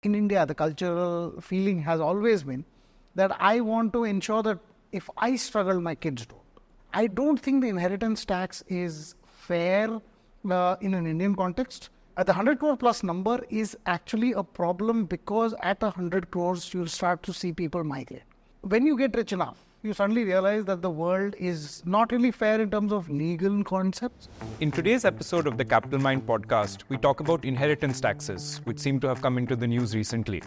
In India, the cultural feeling has always been that I want to ensure that if I struggle, my kids don't. I don't think the inheritance tax is fair in an Indian context. The 100 crore plus number is actually a problem because at 100 crores, you'll start to see people migrate. When you get rich enough, you suddenly realize that the world is not really fair in terms of legal concepts. In today's episode of the Capital Mind podcast, we talk about inheritance taxes, which seem to have come into the news recently.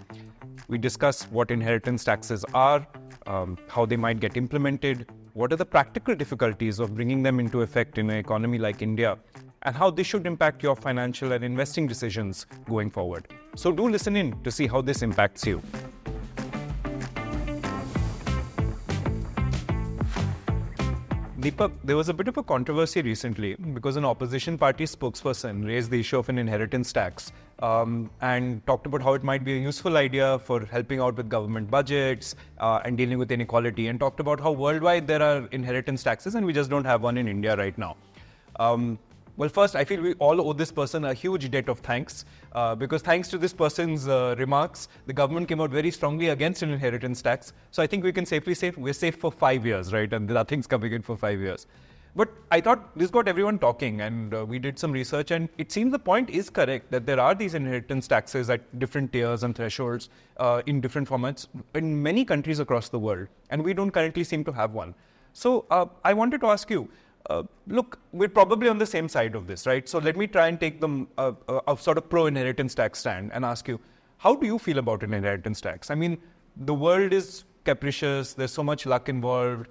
We discuss what inheritance taxes are, how they might get implemented, what are the practical difficulties of bringing them into effect in an economy like India, and how this should impact your financial and investing decisions going forward. So do listen in to see how this impacts you. Deepak, there was a bit of a controversy recently because an opposition party spokesperson raised the issue of an inheritance tax and talked about how it might be a useful idea for helping out with government budgets and dealing with inequality, and talked about how worldwide there are inheritance taxes and we just don't have one in India right now. Well, first, I feel we all owe this person a huge debt of thanks because thanks to this person's remarks, the government came out very strongly against an inheritance tax. So I think we can safely say we're safe for 5 years, right? And nothing's coming in for 5 years. But I thought this got everyone talking, and we did some research, and it seems the point is correct that there are these inheritance taxes at different tiers and thresholds in different formats in many countries across the world, and we don't currently seem to have one. So I wanted to ask you, look, we're probably on the same side of this, right? So let me try and take them a sort of pro-inheritance tax stand and ask you, how do you feel about an inheritance tax? I mean, the world is capricious. There's so much luck involved.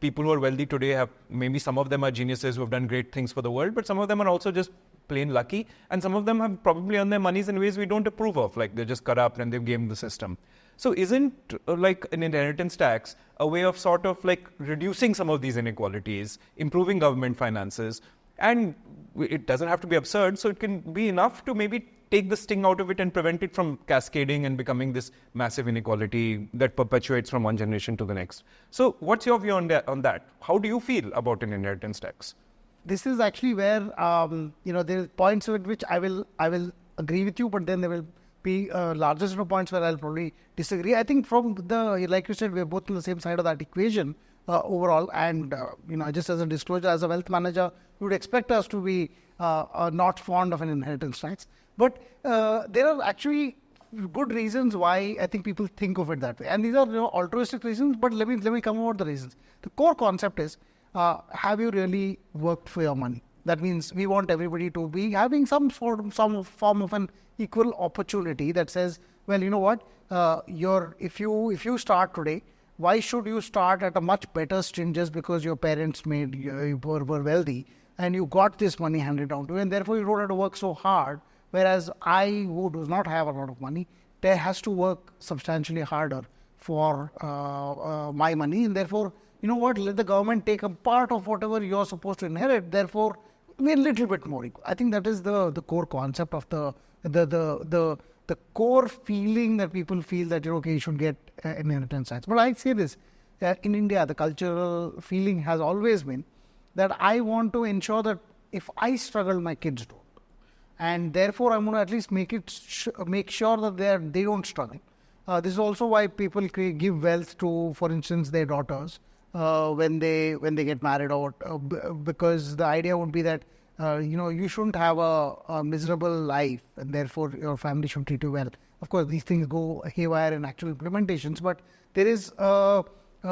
People who are wealthy today have, maybe some of them are geniuses who have done great things for the world, but some of them are also just plain lucky. And some of them have probably earned their monies in ways we don't approve of, like they're just corrupt and they've gamed the system. So isn't like an inheritance tax a way of sort of like reducing some of these inequalities, improving government finances? And it doesn't have to be absurd, so it can be enough to maybe take the sting out of it and prevent it from cascading and becoming this massive inequality that perpetuates from one generation to the next. So what's your view on that? How do you feel about an inheritance tax? This is actually where there are points at which I will agree with you, but then there will be larger set of points where I'll probably disagree. I think from like you said, we're both on the same side of that equation overall. And just as a disclosure, as a wealth manager, you would expect us to be not fond of an inheritance tax. But there are actually good reasons why I think people think of it that way, and these are altruistic reasons. But let me come over the reasons. The core concept is, have you really worked for your money? That means we want everybody to be having some form of an equal opportunity that says, well, you know what, if you start today, why should you start at a much better string just because your parents were wealthy and you got this money handed down to you, and therefore you don't have to work so hard. Whereas I, who does not have a lot of money, there has to work substantially harder for my money, and therefore, you know what, let the government take a part of whatever you're supposed to inherit. Therefore, we're a little bit more equal. I think that is the core concept of the core feeling that people feel that you should get inheritance tax. But I say this, in India, the cultural feeling has always been that I want to ensure that if I struggle, my kids don't. And therefore, I'm going to at least make sure that they don't struggle. This is also why people give wealth to, for instance, their daughters when they get married, or because the idea would be that you shouldn't have a miserable life, and therefore your family should treat you well. Of course, these things go haywire in actual implementations, but there is a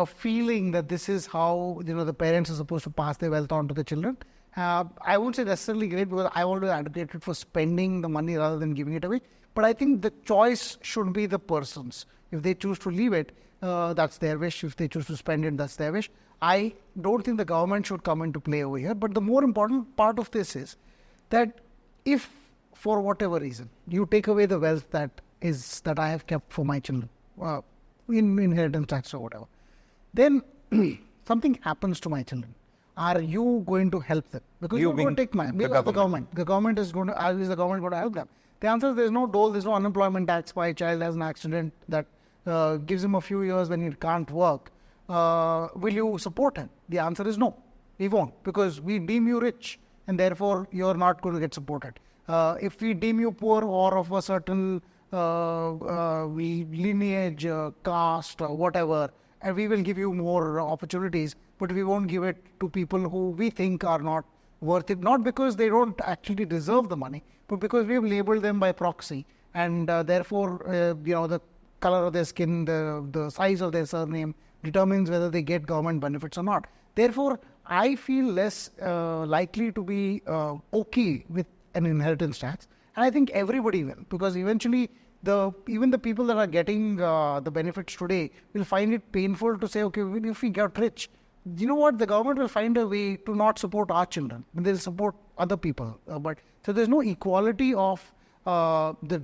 feeling that this is how the parents are supposed to pass their wealth on to the children. I won't say necessarily great, because I want to advocate it for spending the money rather than giving it away. But I think the choice should be the person's. If they choose to leave it, that's their wish. If they choose to spend it, that's their wish. I don't think the government should come into play over here. But the more important part of this is that if, for whatever reason, you take away the wealth that I have kept for my children, in inheritance tax or whatever, then something happens to my children. Are you going to help them? Because you're going to take the government. The government is going to, is the government going to help them? The answer is there's no dole, there's no unemployment tax. Why a child has an accident that gives him a few years when he can't work. Will you support him? The answer is no. We won't, because we deem you rich and therefore you're not going to get supported. If we deem you poor or of a certain lineage, caste, or whatever, and we will give you more opportunities, but we won't give it to people who we think are not worth it, not because they don't actually deserve the money, but because we have labeled them by proxy, and therefore, the color of their skin, the size of their surname determines whether they get government benefits or not. Therefore, I feel less likely to be okay with an inheritance tax. And I think everybody will, because eventually even the people that are getting the benefits today will find it painful to say, okay, if we get rich, you know what, the government will find a way to not support our children. They'll support other people. So there's no equality of the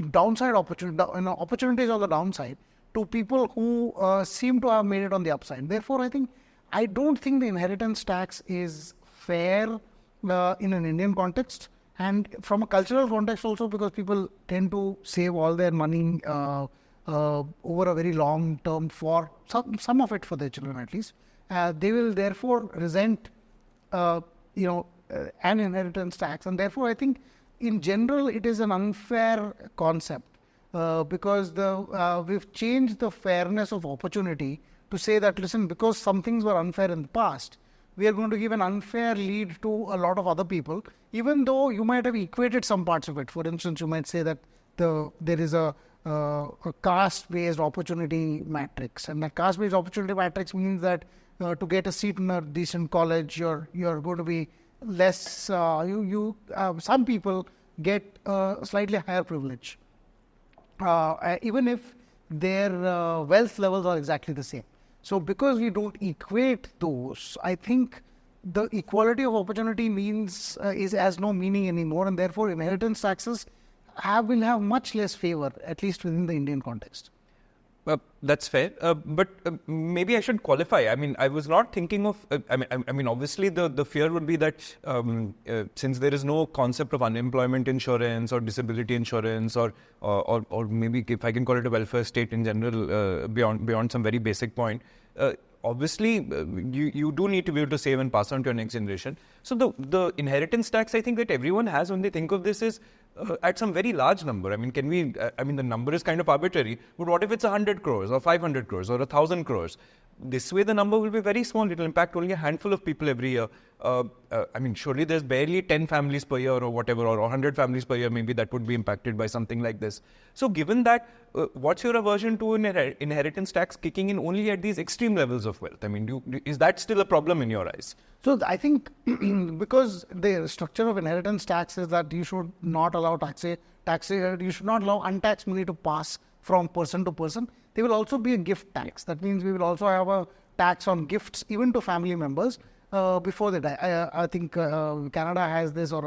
downside opportunities on the downside to people who seem to have made it on the upside. Therefore, I don't think the inheritance tax is fair in an Indian context, and from a cultural context also, because people tend to save all their money over a very long term for some of it for their children at least. They will therefore resent an inheritance tax, and therefore I think in general it is an unfair concept because we've changed the fairness of opportunity to say that, listen, because some things were unfair in the past, we are going to give an unfair lead to a lot of other people, even though you might have equated some parts of it. For instance, you might say that there is a caste-based opportunity matrix, and that caste-based opportunity matrix means that to get a seat in a decent college, you're going to be less. Some people get slightly higher privilege, even if their wealth levels are exactly the same. So because we don't equate those, I think the equality of opportunity has no meaning anymore, and therefore inheritance taxes will have much less favor, at least within the Indian context. That's fair, but maybe I should qualify. I was not thinking of. Obviously, the fear would be that since there is no concept of unemployment insurance or disability insurance, or maybe if I can call it a welfare state in general, beyond some very basic point. Obviously, you do need to be able to save and pass on to your next generation. So the inheritance tax, I think that everyone has when they think of this is at some very large number. The number is kind of arbitrary, but what if it's 100 crores or 500 crores or 1,000 crores? This way, the number will be very small. It will impact only a handful of people every year. Surely there's barely 10 families per year or whatever, or 100 families per year, maybe that would be impacted by something like this. So given that, what's your aversion to an inheritance tax kicking in only at these extreme levels of wealth? Is that still a problem in your eyes? So I think because the structure of inheritance tax is that you should not allow you should not allow untaxed money to pass from person to person. There will also be a gift tax. That means we will also have a tax on gifts, even to family members, before they die. I think Canada has this, or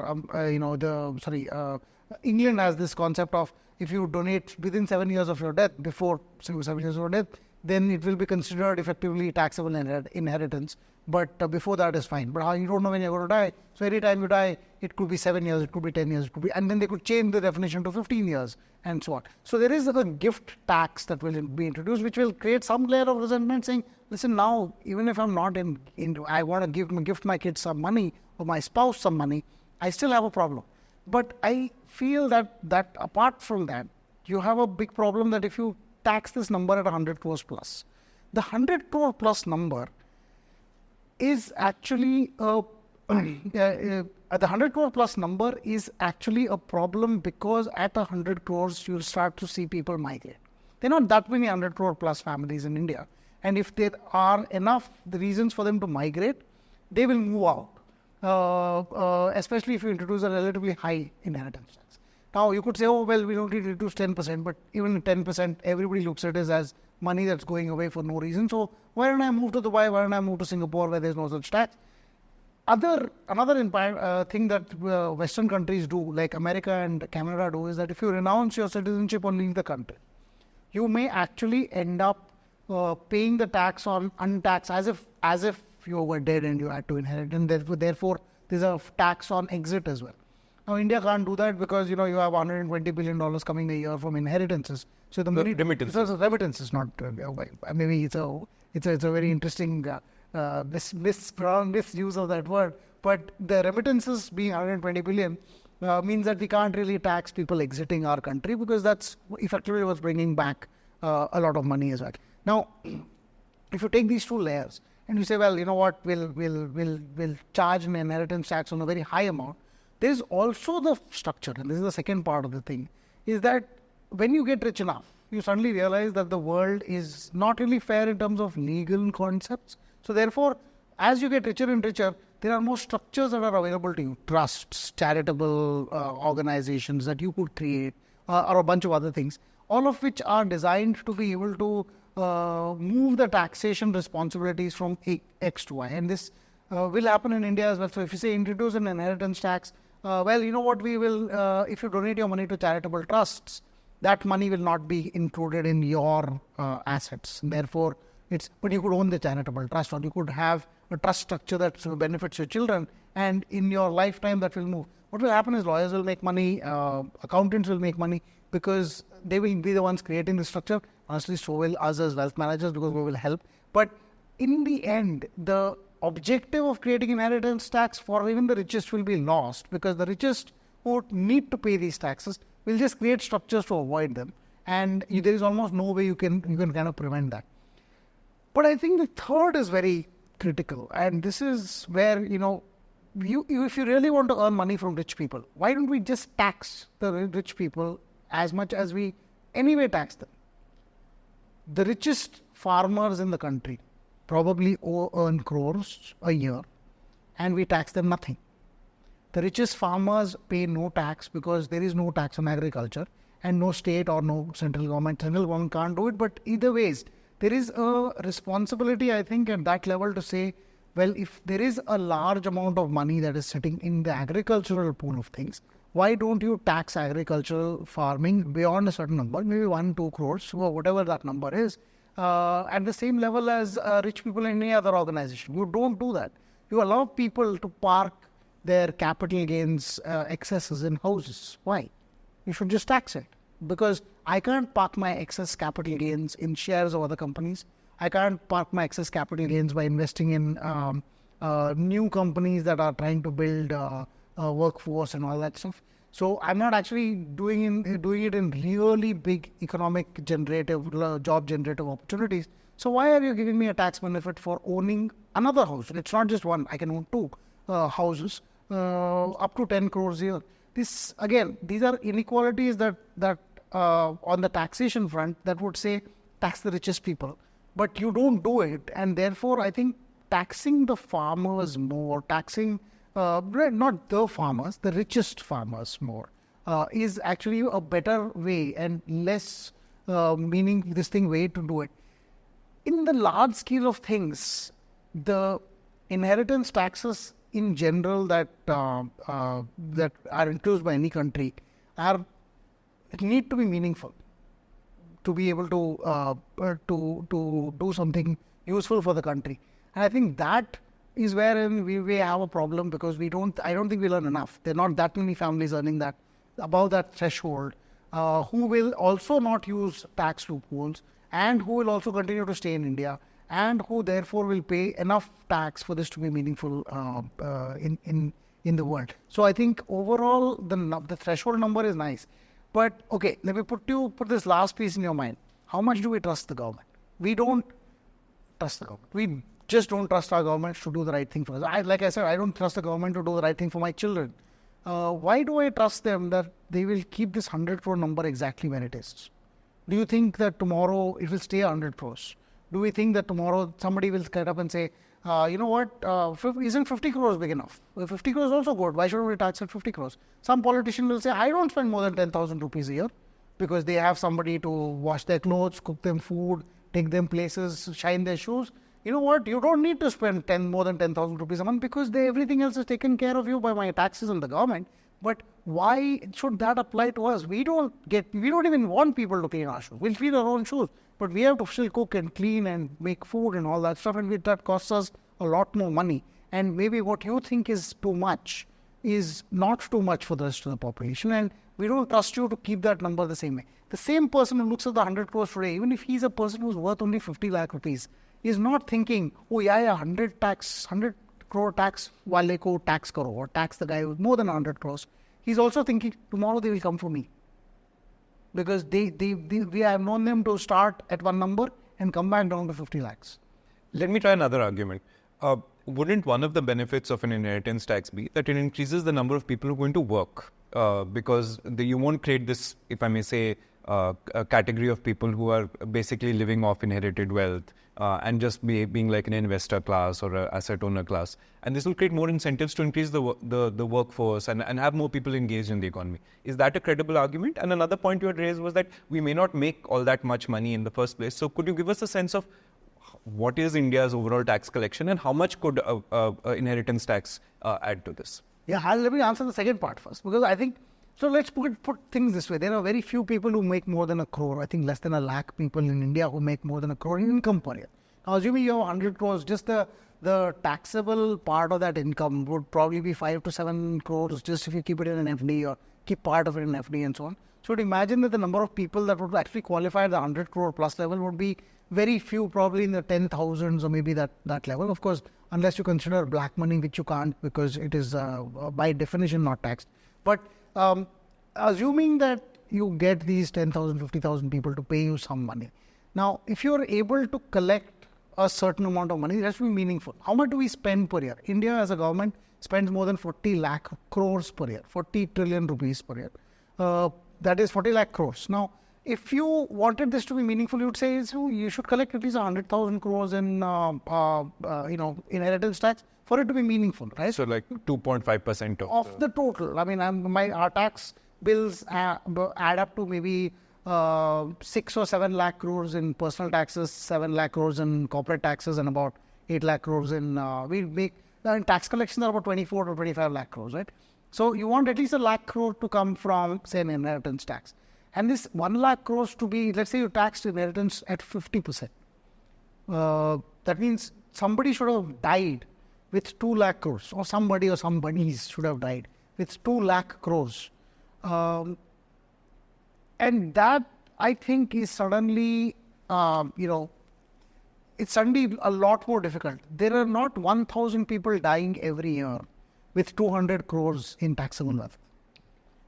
England has this concept of if you donate within 7 years of your death, before 7 years of your death, then it will be considered effectively taxable inheritance. But before that is fine. But you don't know when you're going to die. So every time you die, it could be 7 years, it could be 10 years, and then they could change the definition to 15 years and so on. So there is a gift tax that will be introduced, which will create some layer of resentment, saying, listen, now, even if I'm not I want to gift my kids some money or my spouse some money, I still have a problem. But I feel that apart from that, you have a big problem that if you tax this number at 100 crores plus, the 100 crore plus number is actually the 100 crore plus number is actually a problem, because at 100 crores you'll start to see people migrate. There are not that many 100 crore plus families in India, and if there are enough the reasons for them to migrate, they will move out, especially if you introduce a relatively high inheritance tax. Now you could say, oh well, we don't need to reduce 10%, but even 10%, everybody looks at it as money that's going away for no reason. So why don't I move to Dubai? Why don't I move to Singapore, where there's no such tax? Another thing that Western countries do, like America and Canada do, is that if you renounce your citizenship or leave the country, you may actually end up paying the tax on untaxed, as if you were dead and you had to inherit, and therefore there's a tax on exit as well. Now India can't do that because you have $120 billion coming a year from inheritances. So the remittances, not maybe it's a very interesting misuse of that word. But the remittances being 120 billion means that we can't really tax people exiting our country, because that's effectively what's bringing back a lot of money as well. Now, if you take these two layers and you say, well, you know what, we'll charge an inheritance tax on a very high amount, there is also the structure, and this is the second part of the thing, is that when you get rich enough, you suddenly realize that the world is not really fair in terms of legal concepts. So therefore, as you get richer and richer, there are more structures that are available to you. Trusts, charitable organizations that you could create, or a bunch of other things, all of which are designed to be able to move the taxation responsibilities from X to Y. And this will happen in India as well. So if you say introduce an inheritance tax, well, you know what, we will, if you donate your money to charitable trusts, that money will not be included in your assets. Therefore, but you could own the charitable trust, or you could have a trust structure that benefits your children, and in your lifetime that will move. What will happen is lawyers will make money, accountants will make money, because they will be the ones creating the structure. Honestly, so will us as wealth managers, because we will help. But in the end, the objective of creating inheritance tax for even the richest will be lost, because the richest who need to pay these taxes will just create structures to avoid them, and there is almost no way you can kind of prevent that. But I think the third is very critical, and this is where, if you really want to earn money from rich people, why don't we just tax the rich people as much as we anyway tax them? The richest farmers in the country probably earn crores a year, and we tax them nothing. The richest farmers pay no tax, because there is no tax on agriculture, and no state or no central government can't do it. But either ways, there is a responsibility, I think, at that level to say, well, if there is a large amount of money that is sitting in the agricultural pool of things, why don't you tax agricultural farming beyond a certain number, maybe 1-2 crores, or whatever that number is, at the same level as rich people in any other organization? You don't do that. You allow people to park their capital gains excesses in houses. Why? You should just tax it. Because I can't park my excess capital gains in shares of other companies. I can't park my excess capital gains by investing in new companies that are trying to build a workforce and all that stuff. So I'm not actually doing it in really big economic job generative opportunities. So why are you giving me a tax benefit for owning another house? It's not just one. I can own 2 houses, up to 10 crores a year. These are inequalities that on the taxation front that would say tax the richest people, but you don't do it, and therefore I think taxing the farmers more, taxing not the farmers, the richest farmers more, is actually a better way and less way to do it. In the large scale of things, the inheritance taxes in general that are introduced by any country need to be meaningful to be able to do something useful for the country. And I think that is where we have a problem, because I don't think we learn enough. There are not that many families earning that above that threshold who will also not use tax loopholes, and who will also continue to stay in India, and who therefore will pay enough tax for this to be meaningful in the world. So I think overall the threshold number is nice. But okay, let me put this last piece in your mind. How much do we trust the government? We don't trust the government. We just don't trust our government to do the right thing for us. Like I said, I don't trust the government to do the right thing for my children. Why do I trust them that they will keep this 100 crore number exactly where it is? Do you think that tomorrow it will stay 100 crores? Do we think that tomorrow somebody will get up and say, you know what, isn't 50 crores big enough? 50 crores is also good. Why shouldn't we tax at 50 crores? Some politician will say, I don't spend more than 10,000 rupees a year, because they have somebody to wash their clothes, cook them food, take them places, shine their shoes. You know what? You don't need to spend more than 10,000 rupees a month, because everything else is taken care of you by my taxes and the government. But why should that apply to us? We don't even want people to clean our shoes. We'll clean our own shoes, but we have to still cook and clean and make food and all that stuff, and that costs us a lot more money. And maybe what you think is too much is not too much for the rest of the population, and we don't trust you to keep that number the same way. The same person who looks at the 100 crores today, even if he's a person who's worth only 50 lakh rupees, is not thinking, oh yeah, 100 crore tax, wale ko tax karo, or tax the guy with more than 100 crores. he's also thinking tomorrow they will come for me. Because we have known them to start at one number and come back down to 50 lakhs. Let me try another argument. Wouldn't one of the benefits of an inheritance tax be that it increases the number of people who are going to work? Because you won't create this, if I may say, a category of people who are basically living off inherited wealth and just being like an investor class or an asset owner class. And this will create more incentives to increase the workforce and have more people engaged in the economy. Is that a credible argument? And another point you had raised was that we may not make all that much money in the first place. So could you give us a sense of what is India's overall tax collection and how much could inheritance tax add to this? Yeah, let me answer the second part first, because I think, so let's put things this way. There are very few people who make more than 1 crore. I think less than 1 lakh people in India who make more than 1 crore in income per year. Now, assuming you have 100 crores, just the taxable part of that income would probably be 5 to 7 crores, just if you keep it in an FD or keep part of it in an FD and so on. So imagine that the number of people that would actually qualify at the 100 crore plus level would be very few, probably in the 10,000s or maybe that level. Of course, unless you consider black money, which you can't because it is by definition not taxed. But assuming that you get these 10,000, 50,000 people to pay you some money. Now, if you are able to collect a certain amount of money, that should be meaningful. How much do we spend per year? India as a government spends more than 40 lakh crores per year, 40 trillion rupees per year. That is 40 lakh crores. Now, if you wanted this to be meaningful, you would say, so you should collect at least 100,000 crores in inheritance tax for it to be meaningful, right? So like 2.5% of the total. I mean, our tax bills add up to maybe 6 or 7 lakh crores in personal taxes, 7 lakh crores in corporate taxes, and about 8 lakh crores in tax collections are about 24 to 25 lakh crores, right? So you want at least 1 lakh crore to come from, say, an inheritance tax. And this 1 lakh crores to be, let's say you taxed inheritance at 50%. That means somebody should have died with 2 lakh crores, or somebody or some buddies should have died with 2 lakh crores. And that, I think, is suddenly, it's suddenly a lot more difficult. There are not 1,000 people dying every year with 200 crores in taxable wealth.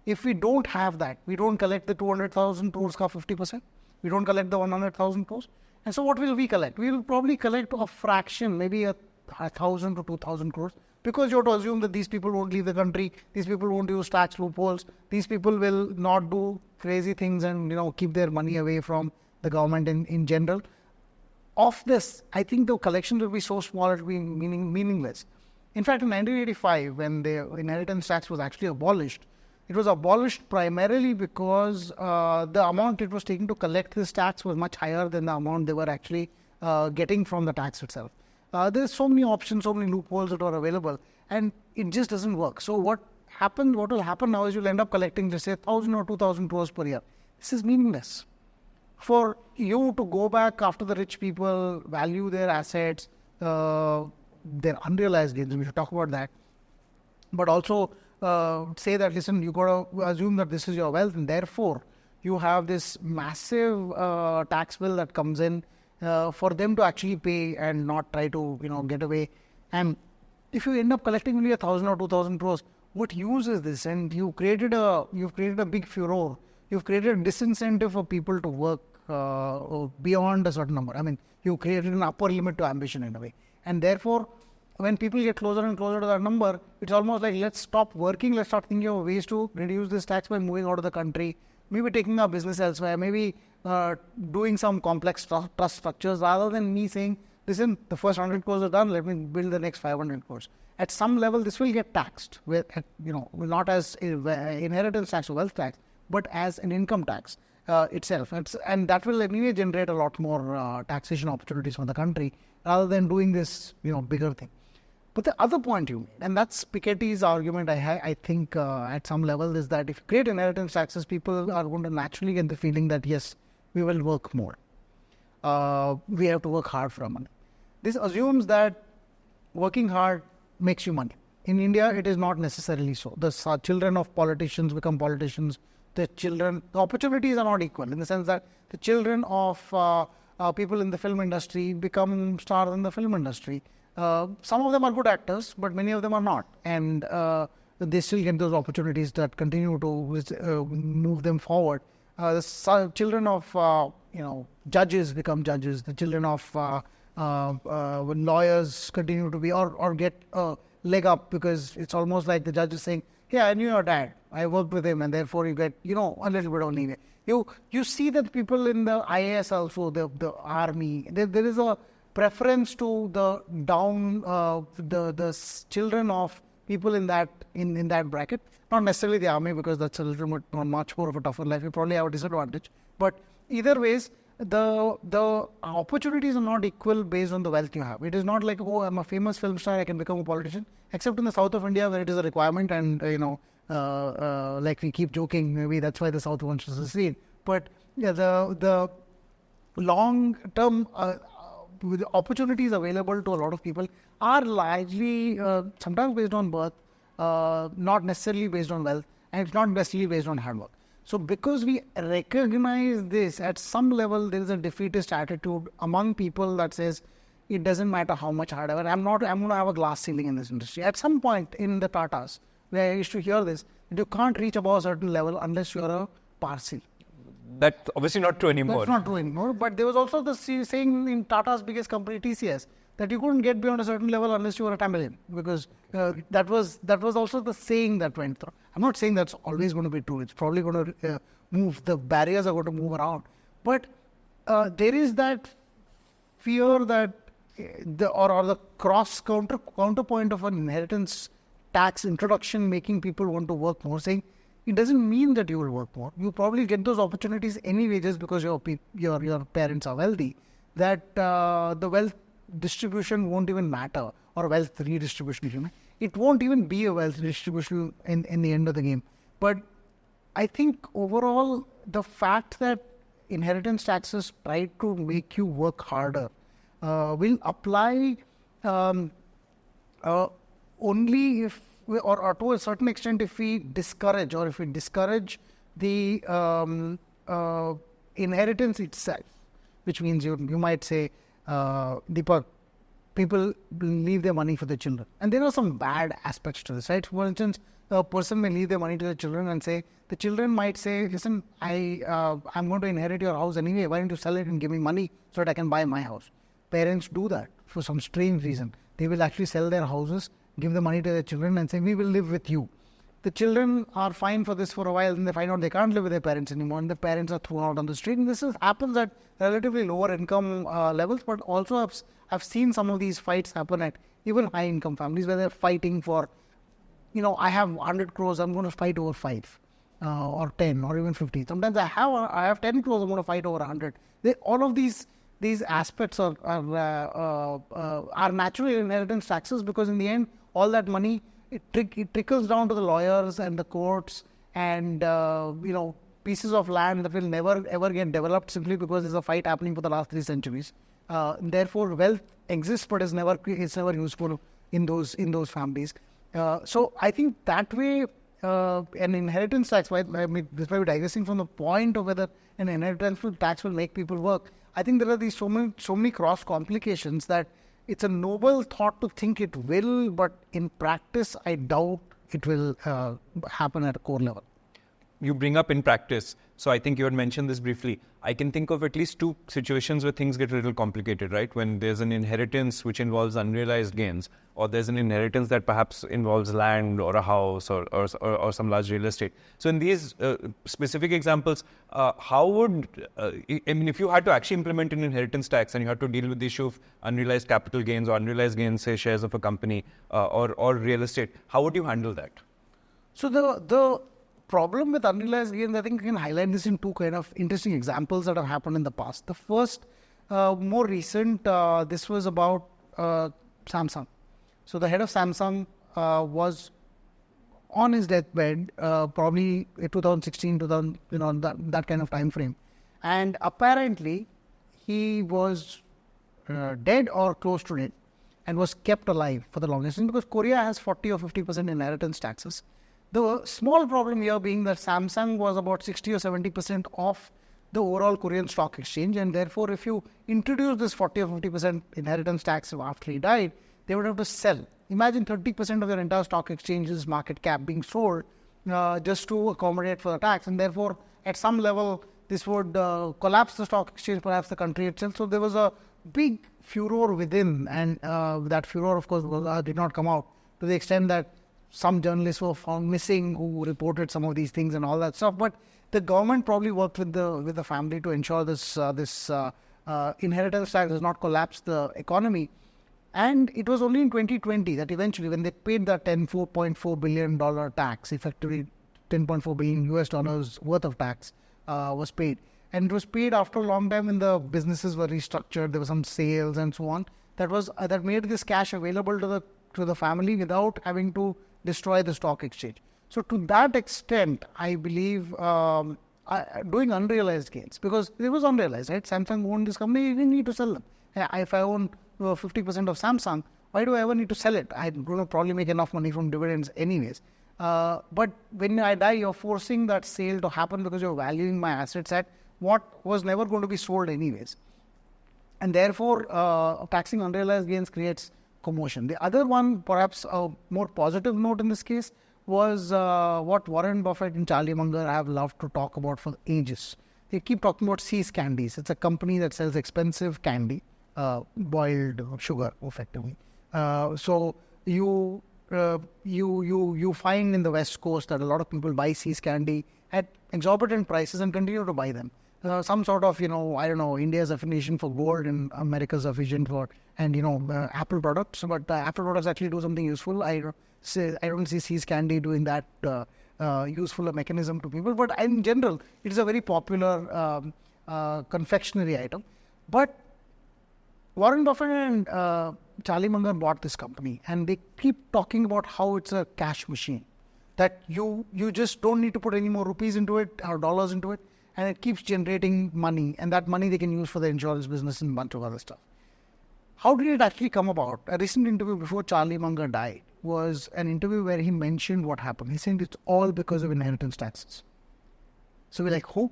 If we don't have that, we don't collect the 200,000 crores ka 50%, we don't collect the 100,000 crores. And so what will we collect? We will probably collect a fraction, maybe 1,000 to 2,000 crores, because you have to assume that these people won't leave the country, these people won't use tax loopholes, these people will not do crazy things and keep their money away from the government in general. Of this, I think the collections will be so small it will be meaningless. In fact, in 1985, when the inheritance tax was actually abolished, it was abolished primarily because the amount it was taking to collect this tax was much higher than the amount they were actually getting from the tax itself. There's so many options, so many loopholes that are available, and it just doesn't work. So what will happen now is you'll end up collecting, let's say, 1,000 or 2,000 crores per year. This is meaningless. For you to go back after the rich people, value their assets, their unrealized gains, we should talk about that, but also say that, listen, you got to assume that this is your wealth, and therefore you have this massive tax bill that comes in for them to actually pay and not try to get away. And if you end up collecting only 1,000 or 2,000 crores, what use is this? And you've created a big furor. You've created a disincentive for people to work beyond a certain number. I mean, you created an upper limit to ambition in a way, and therefore, when people get closer and closer to that number, it's almost like, let's stop working, let's start thinking of ways to reduce this tax by moving out of the country, maybe taking our business elsewhere, maybe doing some complex trust structures, rather than me saying, listen, the first 100 crores are done, let me build the next 500 crores. At some level, this will get taxed, not as inheritance tax or wealth tax, but as an income tax itself. And that will anyway generate a lot more taxation opportunities for the country, rather than doing this bigger thing. But the other point you made, and that's Piketty's argument, I think at some level, is that if you create inheritance taxes, people are going to naturally get the feeling that, yes, we will work more. We have to work hard for our money. This assumes that working hard makes you money. In India, it is not necessarily so. The children of politicians become politicians. The opportunities are not equal, in the sense that the children of people in the film industry become stars in the film industry. Some of them are good actors, but many of them are not. And they still get those opportunities that continue to move them forward. The children of judges become judges. The children of lawyers continue to be or get a leg up, because it's almost like the judge is saying, "Yeah, I knew your dad. I worked with him," and therefore you get a little bit of leeway. You see that people in the IAS also, the army, there is a preference to the children of people in that bracket. Not necessarily the army, because that's a little bit much more of a tougher life. You probably have a disadvantage. But either ways, the opportunities are not equal based on the wealth you have. It is not like, oh, I'm a famous film star, I can become a politician. Except in the south of India, where it is a requirement, and like we keep joking, maybe that's why the South wants to secede. But yeah, the long-term opportunities available to a lot of people are largely sometimes based on birth, not necessarily based on wealth, and it's not necessarily based on hard work. So because we recognize this, at some level there is a defeatist attitude among people that says, it doesn't matter how much hard work. I'm going to have a glass ceiling in this industry. At some point in the Tatas, where I used to hear this, that you can't reach above a certain level unless you're a Parsi. That's obviously not true anymore. That's not true anymore. But there was also the saying in Tata's biggest company, TCS, that you couldn't get beyond a certain level unless you were a Tamilian, because that was also the saying that went through. I'm not saying that's always going to be true. It's probably going to move. The barriers are going to move around. But there is that fear that the counterpoint of an inheritance tax introduction making people want to work more, saying it doesn't mean that you will work more. You probably get those opportunities anyway just because your parents are wealthy. That the wealth distribution won't even matter, or wealth redistribution. It won't even be a wealth distribution in the end of the game. But I think overall, the fact that inheritance taxes try to make you work harder will apply only if, or to a certain extent, if we discourage the inheritance itself, which means you might say, Deepak, people leave their money for their children. And there are some bad aspects to this, right? For instance, a person may leave their money to their children and say, the children might say, listen, I'm going to inherit your house anyway. Why don't you sell it and give me money so that I can buy my house? Parents do that for some strange reason. They will actually sell their houses, give the money to their children and say, we will live with you. The children are fine for this for a while, and they find out they can't live with their parents anymore, and the parents are thrown out on the street. And this happens at relatively lower income levels, but also I've seen some of these fights happen at even high income families, where they're fighting for, I have 100 crores, I'm going to fight over 5 or 10 or even 50. Sometimes I have 10 crores, I'm going to fight over 100. All of these aspects are natural inheritance taxes, because in the end, all that money, it trickles down to the lawyers and the courts and pieces of land that will never ever get developed simply because there's a fight happening for the last 3 centuries. Therefore, wealth exists, but it's never useful in those families. So I think that way, an inheritance tax, this might be digressing from the point of whether an inheritance tax will make people work. I think there are these so many cross complications that it's a noble thought to think it will, but in practice, I doubt it will happen at a core level. You bring up in practice. So I think you had mentioned this briefly. I can think of at least 2 situations where things get a little complicated, right? When there's an inheritance which involves unrealized gains, or there's an inheritance that perhaps involves land or a house or some large real estate. So in these specific examples, how would, if you had to actually implement an inheritance tax and you had to deal with the issue of unrealized capital gains or unrealized gains, say shares of a company or real estate, how would you handle that? So the problem with unrealized gains, I think I can highlight this in 2 kind of interesting examples that have happened in the past. The first, more recent, this was about Samsung. So the head of Samsung was on his deathbed, probably 2016, that kind of time frame. And apparently, he was dead or close to dead and was kept alive for the longest time, because Korea has 40 or 50% inheritance taxes. The small problem here being that Samsung was about 60 or 70% of the overall Korean stock exchange, and therefore if you introduce this 40 or 50% inheritance tax after he died, they would have to sell Imagine 30% of your entire stock exchange's market cap being sold just to accommodate for the tax, and therefore at some level this would collapse the stock exchange, perhaps the country itself. So there was a big furor within, and that furor, of course, did not come out to the extent that some journalists were found missing who reported some of these things and all that stuff. But the government probably worked with the family to ensure this inheritance tax does not collapse the economy. And it was only in 2020 that eventually, when they paid the $4.4 billion tax, effectively $10.4 billion US dollars worth of tax was paid. And it was paid after a long time when the businesses were restructured, there were some sales and so on. That made this cash available to the family without having to destroy the stock exchange. So to that extent, I believe doing unrealized gains, because it was unrealized, right? Samsung owned this company, you didn't need to sell them. If I own 50% of Samsung, why do I ever need to sell it? I don't probably make enough money from dividends anyways. But when I die, you're forcing that sale to happen because you're valuing my assets at what was never going to be sold anyways. And therefore, taxing unrealized gains creates commotion. The other one, perhaps a more positive note in this case, was what Warren Buffett and Charlie Munger have loved to talk about for ages. They keep talking about See's Candies. It's a company that sells expensive candy, boiled sugar, effectively. So you find in the West Coast that a lot of people buy See's Candy at exorbitant prices and continue to buy them. Some sort of, India's affiliation for gold and America's affiliation for, Apple products. But Apple products actually do something useful. I don't see See's Candy doing that useful a mechanism to people. But in general, it is a very popular confectionery item. But Warren Buffett and Charlie Munger bought this company, and they keep talking about how it's a cash machine, that you just don't need to put any more rupees into it or dollars into it, and it keeps generating money, and that money they can use for the insurance business and a bunch of other stuff. How did it actually come about? A recent interview before Charlie Munger died was an interview where he mentioned what happened. He said it's all because of inheritance taxes. So we're like, how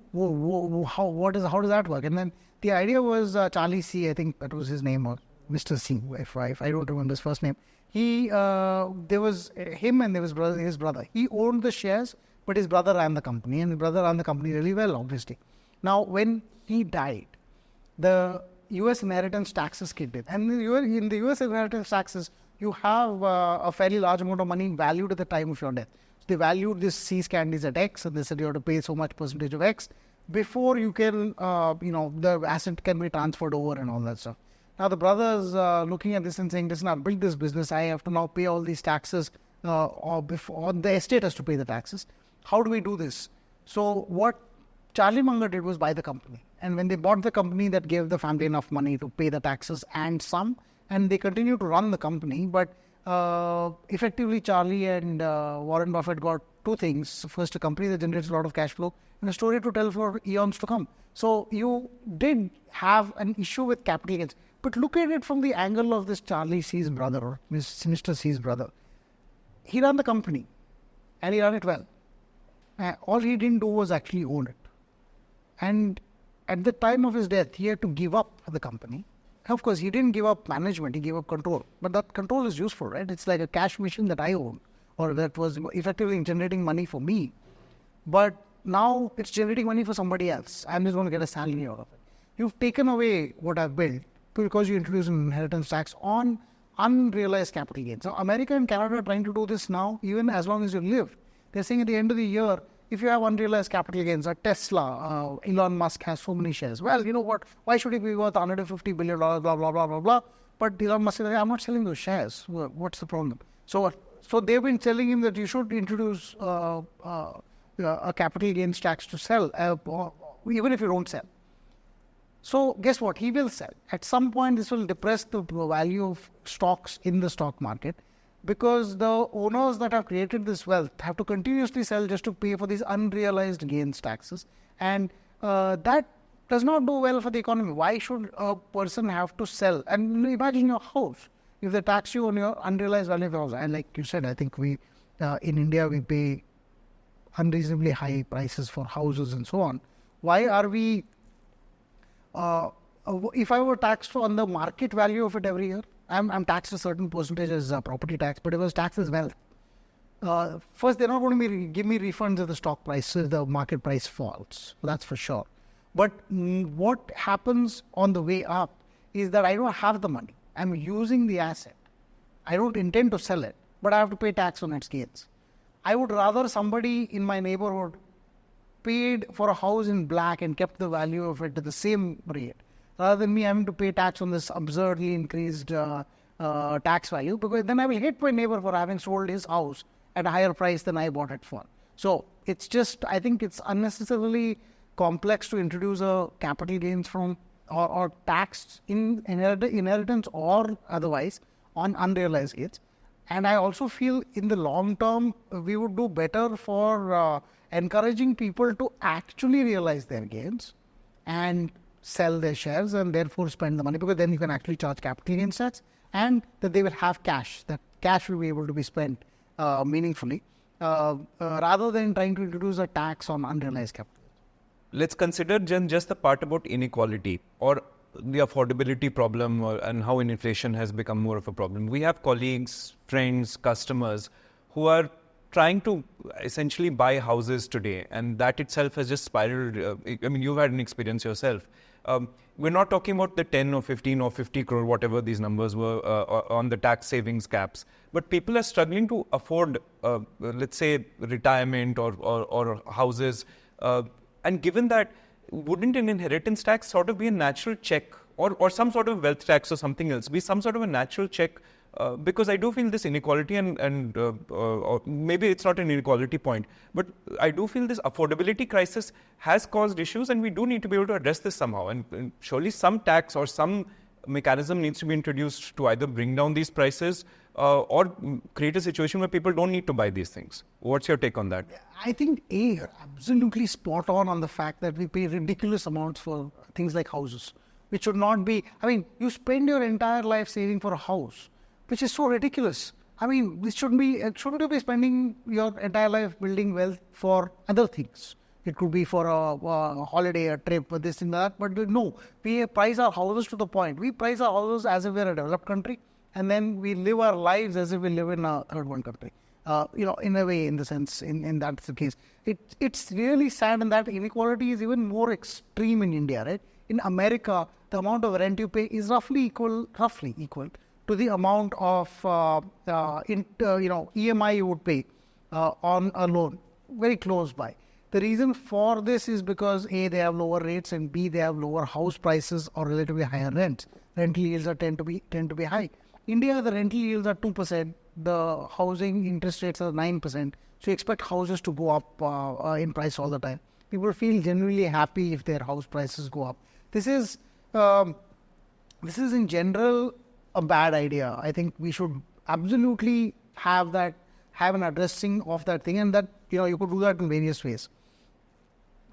does that work? And then the idea was Charlie C, I think that was his name, or Mr. C, if I don't remember his first name. There was him and there was his brother. He owned the shares, but his brother ran the company, and his brother ran the company really well, obviously. Now, when he died, the US inheritance taxes kicked in. And in the US inheritance taxes, you have a fairly large amount of money valued at the time of your death. So they valued this See's Candies at X, and they said you have to pay so much percentage of X before you can, the asset can be transferred over and all that stuff. Now the brother's looking at this and saying, listen, I've built this business, I have to now pay all these taxes, or the estate has to pay the taxes. How do we do this? So what Charlie Munger did was buy the company. And when they bought the company, that gave the family enough money to pay the taxes and some, and they continue to run the company. But effectively, Charlie and Warren Buffett got two things. First, a company that generates a lot of cash flow, and a story to tell for eons to come. So you did have an issue with capital gains. But look at it from the angle of this Charlie C's brother, or Mr. C's brother. He ran the company, and he ran it well. All he didn't do was actually own it. And at the time of his death, he had to give up the company. Of course, he didn't give up management, he gave up control. But that control is useful, right? It's like a cash machine that I own, or that was effectively generating money for me. But now it's generating money for somebody else. I'm just going to get a salary out of it. You've taken away what I've built because you introduced an inheritance tax on unrealized capital gains. So America and Canada are trying to do this now, even as long as you live. They're saying at the end of the year, if you have unrealized capital gains, a Tesla, Elon Musk has so many shares. Well, you know what? Why should it be worth $150 billion, blah, blah, blah, blah, blah. But Elon Musk says, I'm not selling those shares. What's the problem? So they've been telling him that you should introduce a capital gains tax to sell, even if you don't sell. So guess what? He will sell. At some point, this will depress the value of stocks in the stock market, because the owners that have created this wealth have to continuously sell just to pay for these unrealized gains taxes. And that does not do well for the economy. Why should a person have to sell? And imagine your house. If they tax you on your unrealized value of your house, and like you said, I think we in India, we pay unreasonably high prices for houses and so on. Why are we, if I were taxed on the market value of it every year, I'm taxed a certain percentage as property tax, but it was taxed as wealth. First, they're not going to give me refunds if the stock price, if the market price falls. That's for sure. But what happens on the way up is that I don't have the money. I'm using the asset. I don't intend to sell it, but I have to pay tax on its gains. I would rather somebody in my neighborhood paid for a house in black and kept the value of it at the same rate, rather than me having to pay tax on this absurdly increased tax value, because then I will hate my neighbor for having sold his house at a higher price than I bought it for. So it's just, I think it's unnecessarily complex to introduce a capital gains from or tax in inheritance or otherwise on unrealized gains. And I also feel in the long term, we would do better for encouraging people to actually realize their gains and sell their shares and therefore spend the money, because then you can actually charge capital gains tax, and that they will have cash. That cash will be able to be spent meaningfully rather than trying to introduce a tax on unrealized capital. Let's consider just the part about inequality or the affordability problem and how inflation has become more of a problem. We have colleagues, friends, customers who are trying to essentially buy houses today, and that itself has just spiraled. I mean, you've had an experience yourself. We're not talking about the 10 or 15 or 50 crore, whatever these numbers were on the tax savings caps. But people are struggling to afford, let's say, retirement or houses. And given that, wouldn't an inheritance tax sort of be a natural check, or some sort of wealth tax or something else, be some sort of a natural check? Because I do feel this inequality and or maybe it's not an inequality point, but I do feel this affordability crisis has caused issues, and we do need to be able to address this somehow. And surely some tax or some mechanism needs to be introduced to either bring down these prices or create a situation where people don't need to buy these things. What's your take on that? I think you're absolutely spot on the fact that we pay ridiculous amounts for things like houses, which should not be. I mean, you spend your entire life saving for a house, which is so ridiculous. I mean, shouldn't you be spending your entire life building wealth for other things? It could be for a holiday, a trip, this and that. But no, we price our houses to the point. We price our houses as if we're a developed country, and then we live our lives as if we live in a third world country. In a way, in the sense, in that's the case. It's really sad, and that inequality is even more extreme in India, right? In America, the amount of rent you pay is roughly equal to the amount of EMI you would pay on a loan, very close by. The reason for this is because A, they have lower rates, and B, they have lower house prices or relatively higher rents. Rental yields tend to be high. India, the rental yields are 2%. The housing interest rates are 9%. So you expect houses to go up in price all the time. People feel genuinely happy if their house prices go up. This is in general a bad idea. I think we should absolutely have an addressing of that thing, and that you could do that in various ways.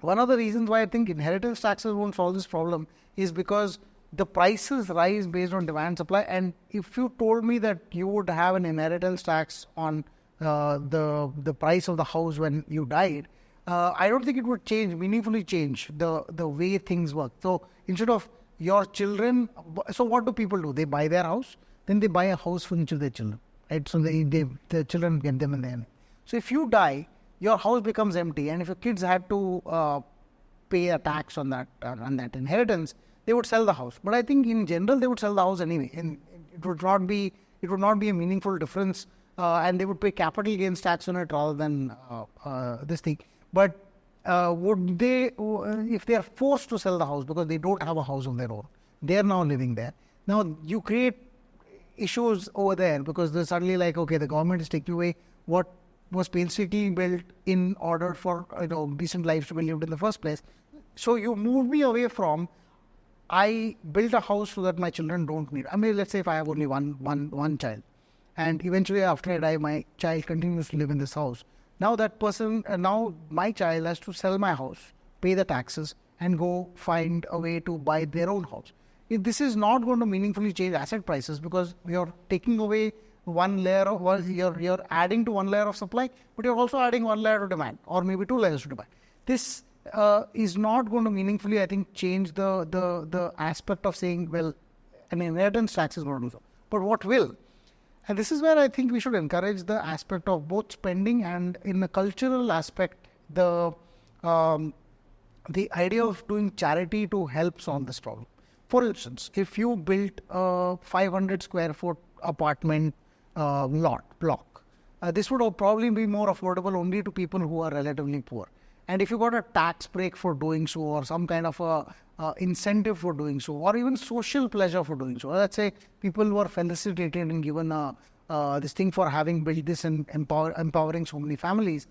One of the reasons why I think inheritance taxes won't solve this problem is because the prices rise based on demand supply. And if you told me that you would have an inheritance tax on the price of the house when you died, I don't think it would meaningfully change the way things work. So instead of your children, so what do people do? They buy their house, then they buy a house for each of their children, right? So the children get them in the end. So if you die, your house becomes empty, and if your kids had to pay a tax on that inheritance, they would sell the house. But I think in general they would sell the house anyway, and it would not be a meaningful difference, and they would pay capital gains tax on it rather than this thing. But would they, if they are forced to sell the house because they don't have a house of their own, they are now living there. Now you create issues over there because they're suddenly like, okay, the government is taking away what was painstakingly built in order for decent lives to be lived in the first place. So you move me away from, I built a house so that my children don't need. I mean, let's say if I have only one child, and eventually after I die, my child continues to live in this house. Now that person, now my child has to sell my house, pay the taxes, and go find a way to buy their own house. This is not going to meaningfully change asset prices because you're taking away one layer of, you're adding to one layer of supply, but you're also adding one layer to demand, or maybe two layers to demand. This is not going to meaningfully, I think, change the aspect of saying, well, an inheritance tax is going to do so. but what will? And this is where I think we should encourage the aspect of both spending and in a cultural aspect, the idea of doing charity to help solve this problem. For instance, if you built a 500 square foot apartment block, this would probably be more affordable only to people who are relatively poor. And if you got a tax break for doing so, or some kind of a incentive for doing so, or even social pleasure for doing so, let's say people who are felicitated and given this thing for having built this and empowering so many families,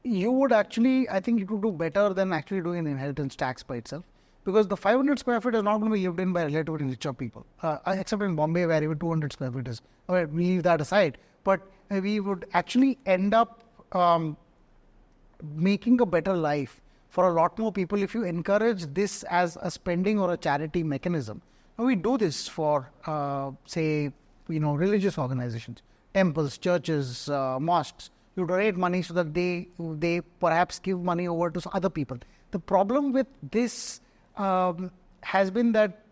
you would actually, I think it would do better than actually doing an inheritance tax by itself. Because the 500 square feet is not going to be lived in by relatively richer people, except in Bombay where even 200 square feet is. Okay, we leave that aside. But we would actually end up making a better life for a lot more people if you encourage this as a spending or a charity mechanism. Now, we do this for, say, religious organizations, temples, churches, mosques. You donate money so that they perhaps give money over to other people. The problem with this has been that,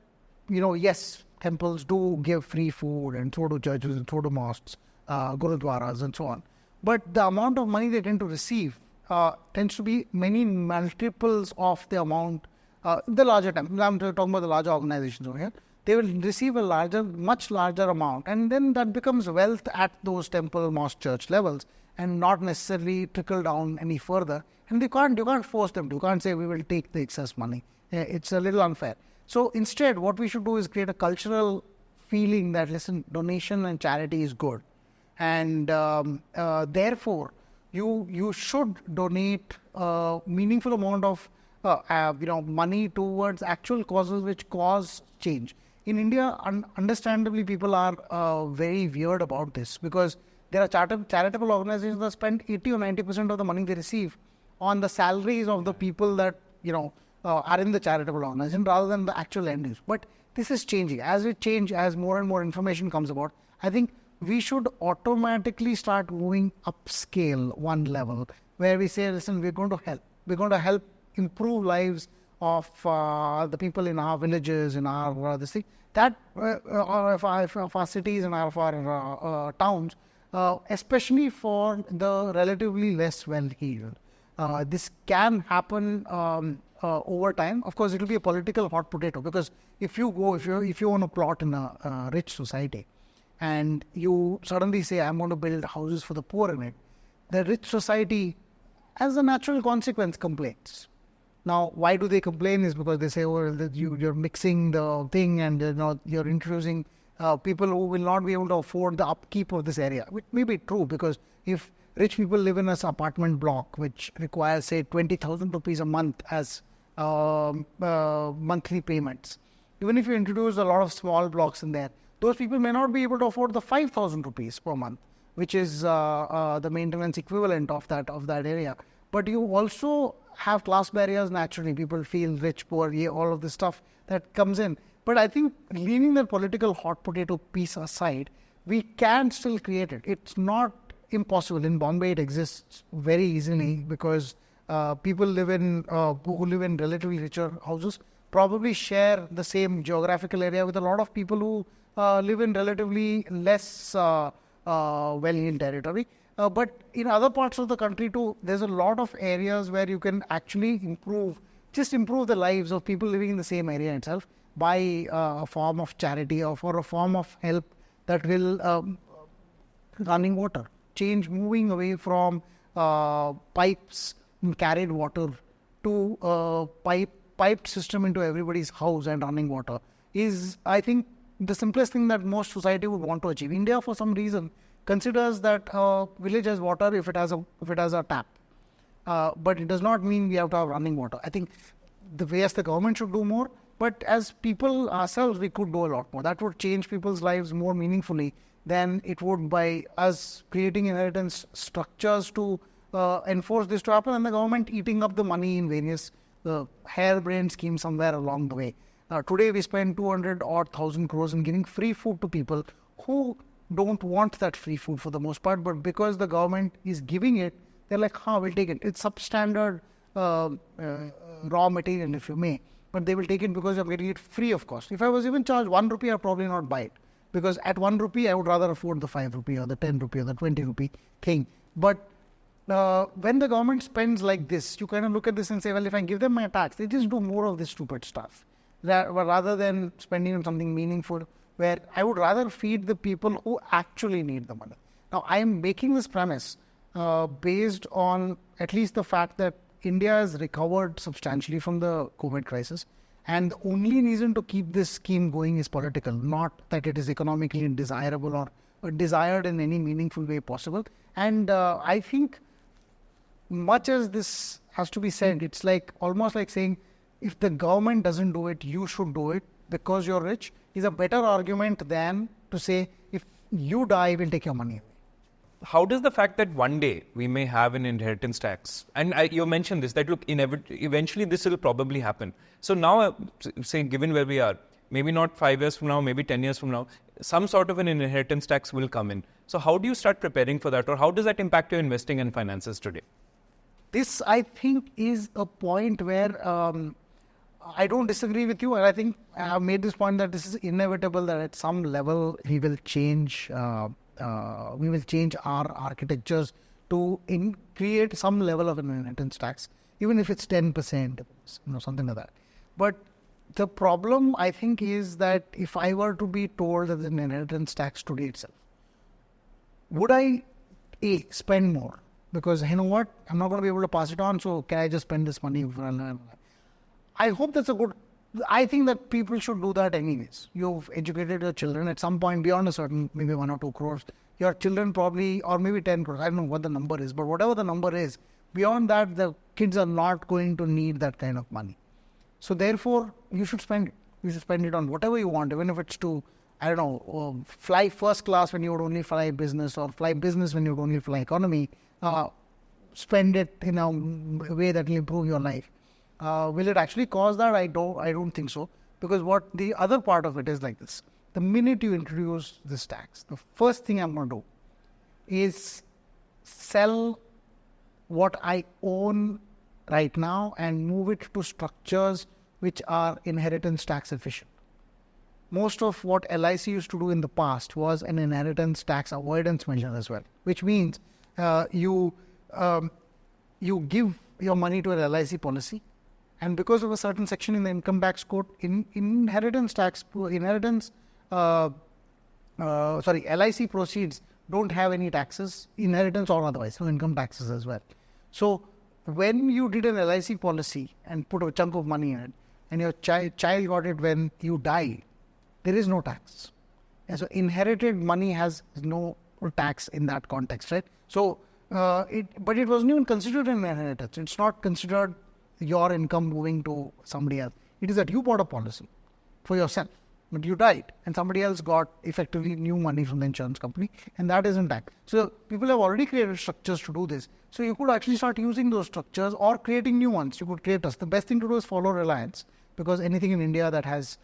yes, temples do give free food, and so do churches, and so do mosques, gurudwaras, and so on. But the amount of money they tend to receive tends to be many multiples of the amount, the larger temples. I'm talking about the larger organizations over here. They will receive a much larger amount, and then that becomes wealth at those temple, mosque, church levels, and not necessarily trickle down any further. And you can't force them to. You can't say we will take the excess money. It's a little unfair. So instead, what we should do is create a cultural feeling that, listen, donation and charity is good, and therefore you should donate a meaningful amount of money towards actual causes which cause change. In India, understandably, people are very weird about this, because there are charitable organizations that spend 80 or 90% of the money they receive on the salaries of the people that are in the charitable organization rather than the actual end use. But this is changing. As it changes, as more and more information comes about, I think we should automatically start moving upscale one level, where we say, listen, we're going to help. We're going to help improve lives of the people in our villages, in our this thing, that of our cities and of our towns, especially for the relatively less well-heeled. This can happen over time. Of course, it will be a political hot potato, because if you own a plot in a rich society, and you suddenly say, I'm going to build houses for the poor in it, the rich society, as a natural consequence, complains. Now, why do they complain? Is because they say, you're mixing the thing, and you're introducing people who will not be able to afford the upkeep of this area. Which may be true, because if rich people live in an apartment block which requires, say, 20,000 rupees a month as monthly payments, even if you introduce a lot of small blocks in there, those people may not be able to afford the 5,000 rupees per month, which is the maintenance equivalent of that area. But you also have class barriers naturally. People feel rich, poor, all of this stuff that comes in. But I think, leaving the political hot potato piece aside, we can still create it. It's not impossible. In Bombay, it exists very easily, because people who live in relatively richer houses probably share the same geographical area with a lot of people who live in relatively less well-heeled territory. But in other parts of the country too, there's a lot of areas where you can actually improve the lives of people living in the same area itself by a form of charity or for a form of help that will running water, moving away from pipes and carried water to a piped system into everybody's house and running water is, I think, the simplest thing that most society would want to achieve. India, for some reason, considers that village has water if it has a tap, but it does not mean we have to have running water. I think the government should do more, but as people ourselves, we could do a lot more. That would change people's lives more meaningfully than it would by us creating inheritance structures to enforce this to happen, and the government eating up the money in various harebrained schemes somewhere along the way. Today we spend 200,000 crores in giving free food to people who don't want that free food for the most part, but because the government is giving it, they're like, we'll take it. It's substandard raw material, if you may, but they will take it because you're getting it free of cost. If I was even charged 1 rupee, I'd probably not buy it. because at 1 rupee, I would rather afford the 5 rupee or the 10 rupee or the 20 rupee thing. But when the government spends like this, you kind of look at this and say, well, if I give them my tax, they just do more of this stupid stuff rather than spending on something meaningful, where I would rather feed the people who actually need the money. Now, I am making this premise based on at least the fact that India has recovered substantially from the COVID crisis. And the only reason to keep this scheme going is political, not that it is economically desirable or desired in any meaningful way possible. And I think much as this has to be said, it's like almost like saying, if the government doesn't do it, you should do it because you're rich, is a better argument than to say, if you die, we'll take your money away. How does the fact that one day we may have an inheritance tax, and you mentioned this, that look, eventually this will probably happen. So now, say, given where we are, maybe not 5 years from now, maybe 10 years from now, some sort of an inheritance tax will come in. So how do you start preparing for that, or how does that impact your investing and finances today? This, I think, is a point where I don't disagree with you, and I think I have made this point that this is inevitable, that at some level we will change our architectures to create some level of an inheritance tax, even if it's 10%, something like that. But the problem, I think, is that if I were to be told that there's an inheritance tax today itself, would I spend more? Because you know what, I'm not going to be able to pass it on, so can I just spend this money? I hope that's I think that people should do that anyways. You've educated your children at some point beyond a certain, maybe 1 or 2 crores. Your children probably, or maybe 10 crores, I don't know what the number is, but whatever the number is, beyond that, the kids are not going to need that kind of money. So therefore, you should spend it. You should spend it on whatever you want, even if it's to, I don't know, fly first class when you would only fly business, or fly business when you would only fly economy. Spend it in a way that will improve your life. Will it actually cause that? I don't think so. Because what the other part of it is like this. The minute you introduce this tax, the first thing I'm going to do is sell what I own right now and move it to structures which are inheritance tax efficient. Most of what LIC used to do in the past was an inheritance tax avoidance measure as well, which means you give your money to an LIC policy, and because of a certain section in the income tax code, LIC proceeds don't have any taxes, inheritance or otherwise, no income taxes as well. So when you did an LIC policy and put a chunk of money in it, and your child got it when you died, there is no tax. And so inherited money has no tax in that context, right? So, but it wasn't even considered an inheritance. It's not considered your income moving to somebody else. It is that you bought a policy for yourself, but you died, and somebody else got effectively new money from the insurance company, and that isn't taxed. So people have already created structures to do this. So you could actually start using those structures or creating new ones. You could create us. The best thing to do is follow Reliance, because anything in India that has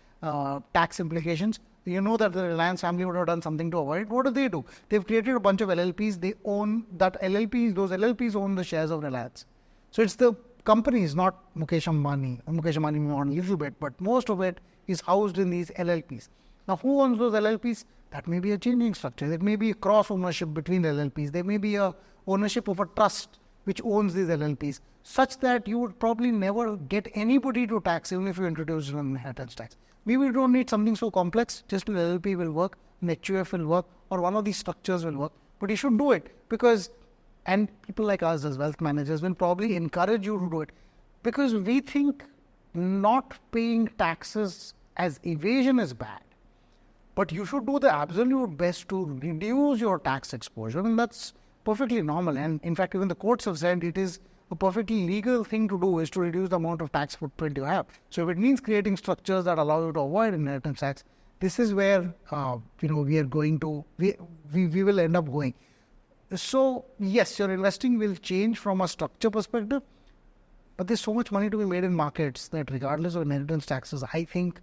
tax implications, you know that the Reliance family would have done something to avoid it. What do? They've created a bunch of LLPs. They own that LLPs. Those LLPs own the shares of Reliance. So it's the companies, not Mukesh Ambani. Mukesh Ambani may own a little bit, but most of it is housed in these LLPs. Now, who owns those LLPs? That may be a changing structure. There may be a cross ownership between the LLPs. There may be a ownership of a trust which owns these LLPs, such that you would probably never get anybody to tax, even if you introduce an inheritance tax. Maybe you don't need something so complex. Just an LLP will work, an HUF will work, or one of these structures will work. But you should do it, because, and people like us as wealth managers will probably encourage you to do it, because we think not paying taxes as evasion is bad. But you should do the absolute best to reduce your tax exposure, and that's perfectly normal. And in fact, even the courts have said it is a perfectly legal thing to do, is to reduce the amount of tax footprint you have. So if it means creating structures that allow you to avoid inheritance tax, this is where we are going to, we will end up going. So yes, your investing will change from a structure perspective, but there's so much money to be made in markets that regardless of inheritance taxes, I think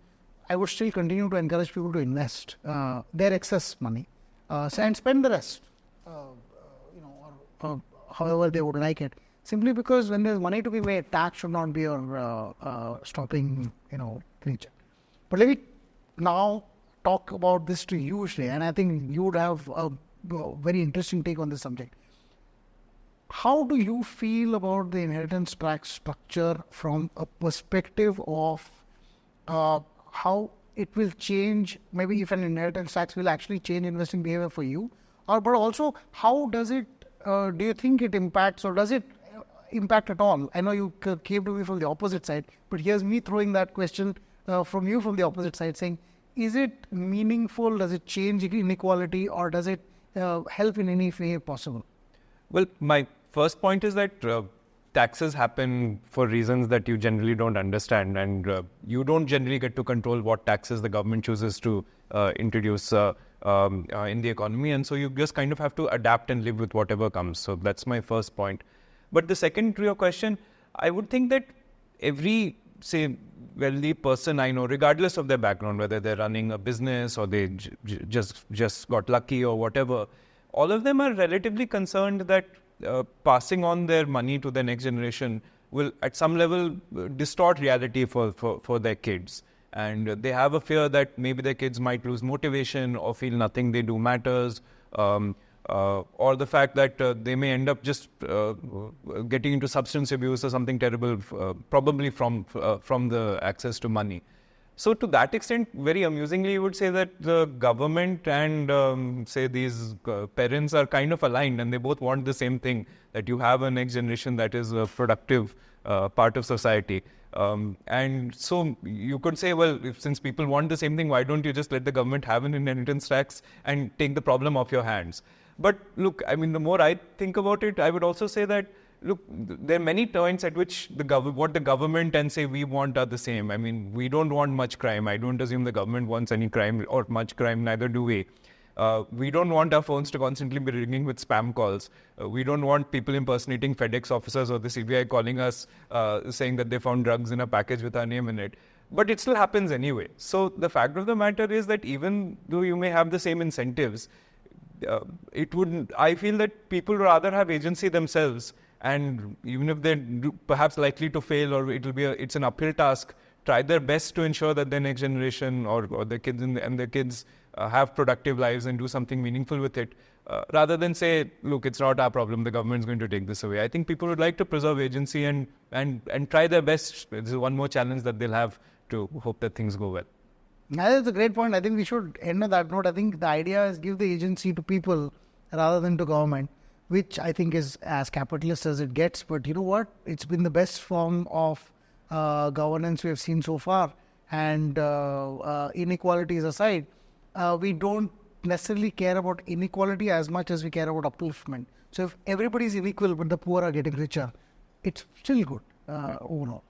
I would still continue to encourage people to invest their excess money and spend the rest, or however they would like it. Simply because when there's money to be made, tax should not be your stopping, creature. But let me now talk about this to you, Shray, and I think you would have a very interesting take on this subject. How do you feel about the inheritance tax structure from a perspective of how it will change, maybe if an inheritance tax will actually change investing behavior for you, but also how does it, do you think it impacts, or does it impact at all? I know you came to me from the opposite side, but here's me throwing that question from you from the opposite side, saying, is it meaningful? Does it change inequality, or does it help in any way possible? Well, my first point is that taxes happen for reasons that you generally don't understand, and you don't generally get to control what taxes the government chooses to introduce in the economy, and so you just kind of have to adapt and live with whatever comes. So that's my first point. But the second to your question, I would think that every, say, wealthy person I know, regardless of their background, whether they're running a business or they just got lucky or whatever, all of them are relatively concerned that passing on their money to the next generation will at some level distort reality for their kids. And they have a fear that maybe their kids might lose motivation or feel nothing they do matters, or the fact that they may end up just getting into substance abuse or something terrible, probably from the access to money. So to that extent, very amusingly, you would say that the government and say these parents are kind of aligned, and they both want the same thing, that you have a next generation that is a productive part of society. And so you could say, well, since people want the same thing, why don't you just let the government have an inheritance tax and take the problem off your hands? But look, I mean, the more I think about it, I would also say that, look, there are many points at which what the government and say we want are the same. I mean, we don't want much crime. I don't assume the government wants any crime or much crime, neither do we. We don't want our phones to constantly be ringing with spam calls. We don't want people impersonating FedEx officers or the CBI calling us saying that they found drugs in a package with our name in it. But it still happens anyway. So the fact of the matter is that even though you may have the same incentives, I feel that people rather have agency themselves, and even if they're perhaps likely to fail, or it's an uphill task, try their best to ensure that their next generation or their kids and their kids have productive lives and do something meaningful with it, rather than say, look, it's not our problem, the government's going to take this away. I think people would like to preserve agency and try their best. This is one more challenge that they'll have to hope that things go well. That's a great point. I think we should end on that note. I think the idea is give the agency to people rather than to government, which I think is as capitalist as it gets. But you know what? It's been the best form of governance we have seen so far. And inequalities aside, we don't necessarily care about inequality as much as we care about upliftment. So if everybody is unequal but the poor are getting richer, it's still good overall.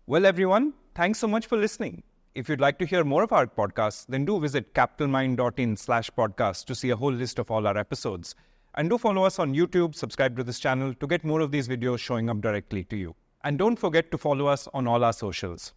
Well, everyone, thanks so much for listening. If you'd like to hear more of our podcasts, then do visit capitalmind.in/podcast to see a whole list of all our episodes. And do follow us on YouTube, subscribe to this channel to get more of these videos showing up directly to you. And don't forget to follow us on all our socials.